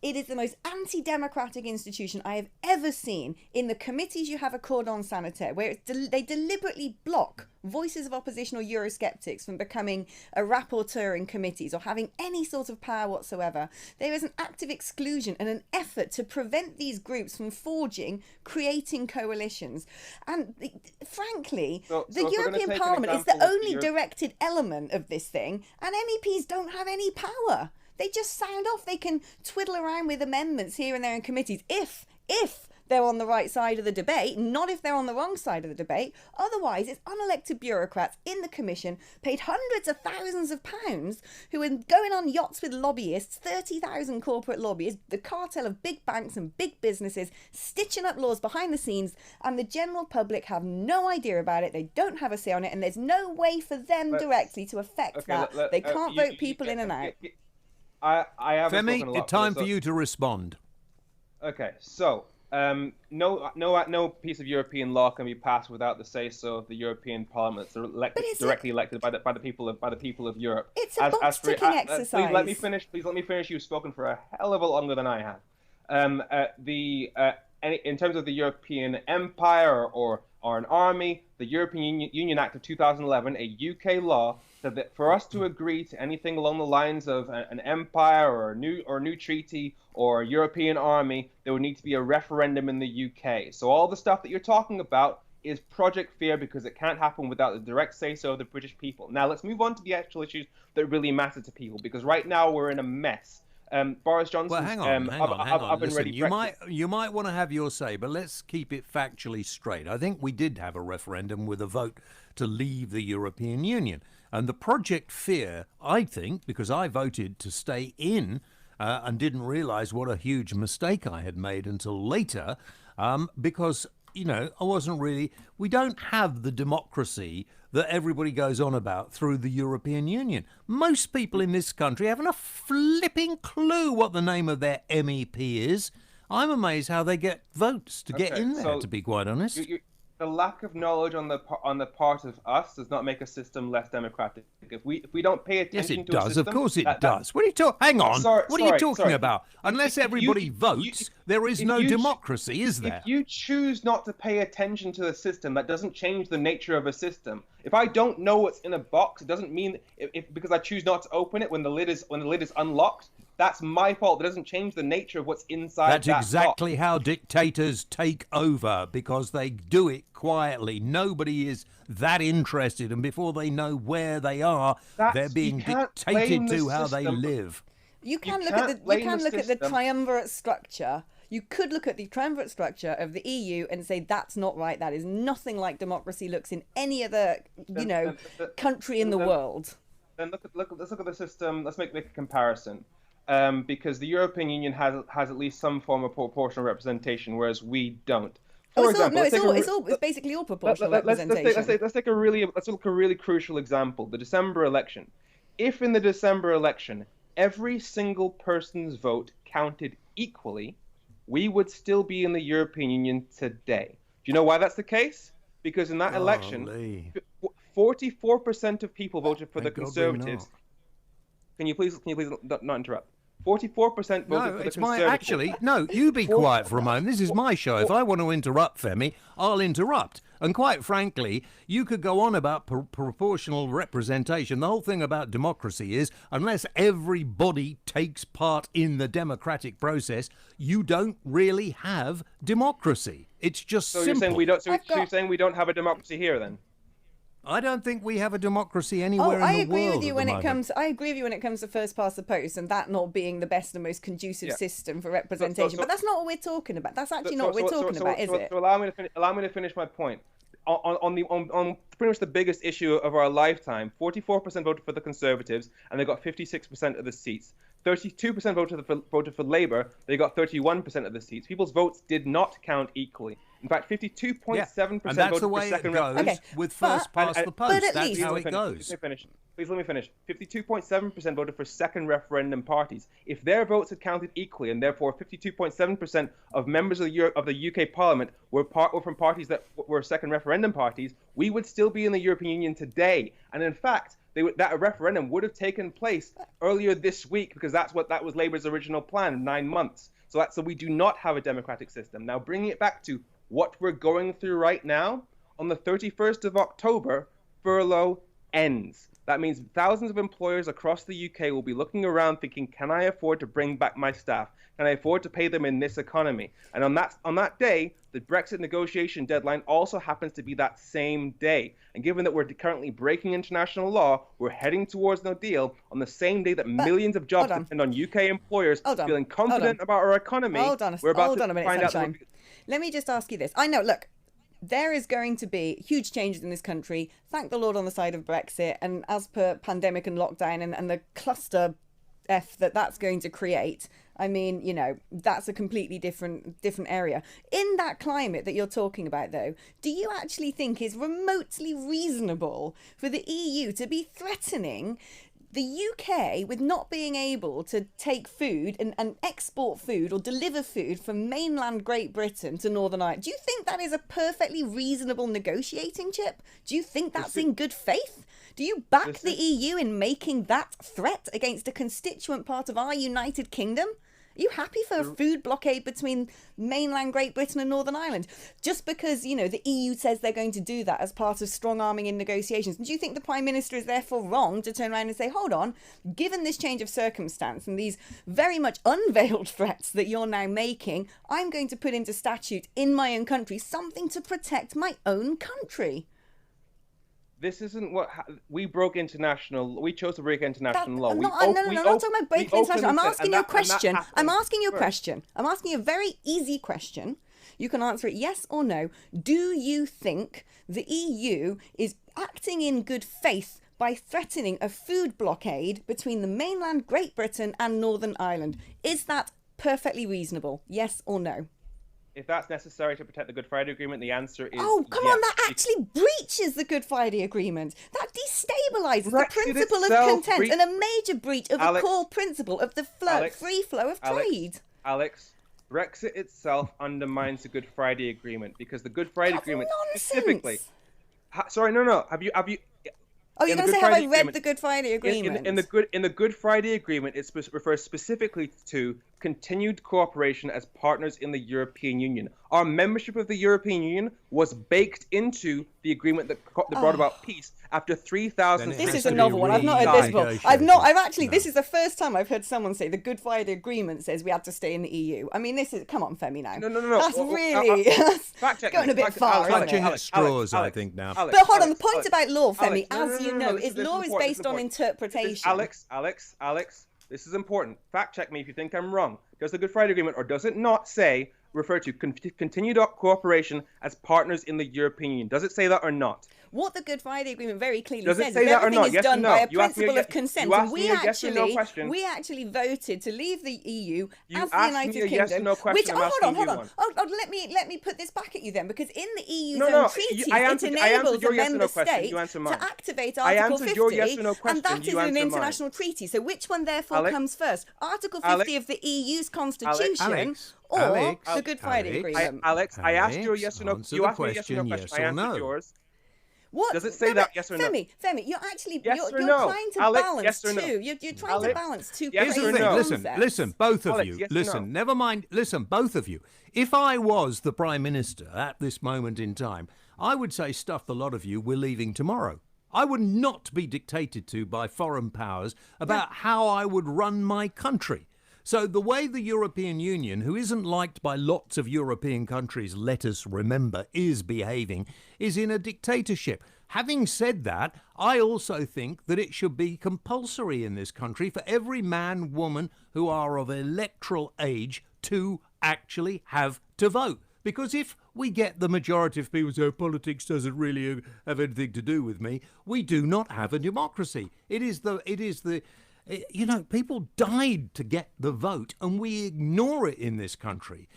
It is the most anti-democratic institution I have ever seen. In the committees, you have a cordon sanitaire where they deliberately block voices of opposition or Eurosceptics from becoming a rapporteur in committees or having any sort of power whatsoever. There is an active exclusion and an effort to prevent these groups from creating coalitions. And frankly, the European Parliament is the only directed element of this thing, and MEPs don't have any power. They just sound off. They can twiddle around with amendments here and there in committees if they're on the right side of the debate, not if they're on the wrong side of the debate. Otherwise, it's unelected bureaucrats in the commission, paid hundreds of thousands of pounds, who are going on yachts with lobbyists, 30,000 corporate lobbyists, the cartel of big banks and big businesses, stitching up laws behind the scenes, and the general public have no idea about it. They don't have a say on it, and there's no way for them directly to affect that. They can't vote people in and out. I have Femi, it's time for you to respond. Okay, so no piece of European law can be passed without the say-so of the European Parliament, directly elected by the people of Europe. It's a box-ticking exercise. Please let me finish. You've spoken for a hell of a lot longer than I have. In terms of the European Empire or an army, the European Union Act of 2011, a UK law, said that for us to agree to anything along the lines of an empire or a new treaty or a European army, there would need to be a referendum in the UK. So all the stuff that you're talking about is Project Fear, because it can't happen without the direct say-so of the British people. Now let's move on to the actual issues that really matter to people, because right now we're in a mess. Boris Johnson. Well, hang on. Listen, you might want to have your say, but let's keep it factually straight. I think we did have a referendum with a vote to leave the European Union, and the Project Fear, I think, because I voted to stay in and didn't realise what a huge mistake I had made until later, because I wasn't really. We don't have the democracy that everybody goes on about through the European Union. Most people in this country haven't a flipping clue what the name of their MEP is. I'm amazed how they get votes to get in there, to be quite honest. The lack of knowledge on the part of us does not make a system less democratic. If we don't pay attention to a system... Yes, it does. Of course it does. What are you talking... Hang on. What are you talking about? Unless everybody votes, there is no democracy, is there? If you choose not to pay attention to the system, that doesn't change the nature of a system. If I don't know what's in a box, it doesn't mean because I choose not to open it when the lid is unlocked. That's my fault. It doesn't change the nature of what's inside that box. That's exactly how dictators take over, because they do it quietly. Nobody is that interested, and before they know where they are, they're being dictated to how they live. You can look at the triumvirate structure. You could look at the triumvirate structure of the EU and say that's not right. That is nothing like democracy looks in any other, country in the world. Then let's look at the system. Let's make a comparison. Because the European Union has at least some form of proportional representation, whereas we don't. It's basically all proportional representation. Let's look at a really crucial example: the December election. If in the December election every single person's vote counted equally, we would still be in the European Union today. Do you know why that's the case? Because in that election, 44% of people voted for the Conservatives. Can you please not interrupt? 44% voted for the Conservatives. No, you be quiet for a moment. This is my show. If I want to interrupt, Femi, I'll interrupt. And quite frankly, you could go on about proportional representation. The whole thing about democracy is, unless everybody takes part in the democratic process, you don't really have democracy. It's just simple. You're saying we don't have a democracy here, then? I don't think we have a democracy anywhere in the world. I agree with you when it comes to first past the post, and that not being the best and most conducive system for representation. But that's not what we're talking about. That's actually not what we're talking about, is it? So allow me to finish my point. On pretty much the biggest issue of our lifetime, 44% voted for the Conservatives, and they got 56% of the seats. 32% voted for Labour, they got 31% of the seats. People's votes did not count equally. In fact, 52.7% voted for second. And that's the way it goes with first past the post. That's how it goes. Please let me finish. 52.7% voted for second referendum parties. If their votes had counted equally, and therefore 52.7% of members of the UK Parliament were from parties that were second referendum parties, we would still be in the European Union today. And in fact, that referendum would have taken place earlier this week, because that was Labour's original plan, 9 months. So we do not have a democratic system. Now, bringing it back to what we're going through right now, on the 31st of October, furlough ends. That means thousands of employers across the UK will be looking around thinking, can I afford to bring back my staff? Can I afford to pay them in this economy? And on that day, the Brexit negotiation deadline also happens to be that same day. And given that we're currently breaking international law, we're heading towards no deal on the same day that millions of jobs depend on UK employers feeling confident about our economy. We're about to find out. Let me just ask you this. I know, look, there is going to be huge changes in this country. Thank the Lord on the side of Brexit. And as per pandemic and lockdown and the cluster F that's going to create, I mean, you know, that's a completely different area. In that climate that you're talking about, though, do you actually think is remotely reasonable for the EU to be threatening the UK with not being able to take food and export food or deliver food from mainland Great Britain to Northern Ireland? Do you think that is a perfectly reasonable negotiating chip? Do you think that's in good faith? Do you back the EU in making that threat against a constituent part of our United Kingdom? Are you happy for a food blockade between mainland Great Britain and Northern Ireland? Just because, you know, the EU says they're going to do that as part of strong arming in negotiations. And do you think the Prime Minister is therefore wrong to turn around and say, hold on, given this change of circumstance and these very much unveiled threats that you're now making, I'm going to put into statute in my own country something to protect my own country? This isn't what we broke international. We chose to break international law. No, I'm not talking about breaking international. I'm asking you a question. I'm asking you a question. I'm asking you a very easy question. You can answer it yes or no. Do you think the EU is acting in good faith by threatening a food blockade between the mainland Great Britain and Northern Ireland? Is that perfectly reasonable? Yes or no? If that's necessary to protect the Good Friday Agreement, the answer is oh, come yes. on, that actually breaches the Good Friday Agreement. That destabilises the principle of content and a major breach of a core principle of the free flow of trade. Alex, Brexit itself undermines the Good Friday Agreement because the Good Friday Agreement specifically... Sorry, no. Have you... Oh, you're going to say, have I read the Good Friday Agreement? In the Good Friday Agreement, it refers specifically to continued cooperation as partners in the European Union. Our membership of the European Union was baked into the agreement that brought about peace after 3,000... This is a novel one. I've not heard this before. This is the first time I've heard someone say the Good Friday Agreement says we have to stay in the EU. I mean, come on, Femi, now. No. That's really going a bit far, isn't it? At straws, I think, now. But hold on, the point about law, Femi, as you know, is law is based on interpretation. Alex, this is important. Fact check me if you think I'm wrong. Does the Good Friday Agreement, or does it not refer to continued cooperation as partners in the European Union? Does it say that or not? What the Good Friday Agreement very clearly says is everything is done by a principle of consent. And we actually voted to leave the EU as the United Kingdom. Hold on. Let me put this back at you then, because in the EU's own treaties, it enables a member state to activate Article 50, and that is an international treaty. So which one therefore comes first? Article 50 of the EU's constitution or the Good Friday Agreement? Alex, I asked you a yes or no. You asked me a yes or no question. I answered yours. What? Does it say that? Yes or no? Femi, you're actually you're trying to balance two. You're trying to balance two. Here's the thing. Listen, both of you. Listen, never mind. Listen, both of you. If I was the Prime Minister at this moment in time, I would say stuff a lot of you. We're leaving tomorrow. I would not be dictated to by foreign powers about how I would run my country. So the way the European Union, who isn't liked by lots of European countries, let us remember, is behaving, is in a dictatorship. Having said that, I also think that it should be compulsory in this country for every man, woman who are of electoral age to actually have to vote. Because if we get the majority of people say politics doesn't really have anything to do with me, we do not have a democracy. You know, people died to get the vote, and we ignore it in this country.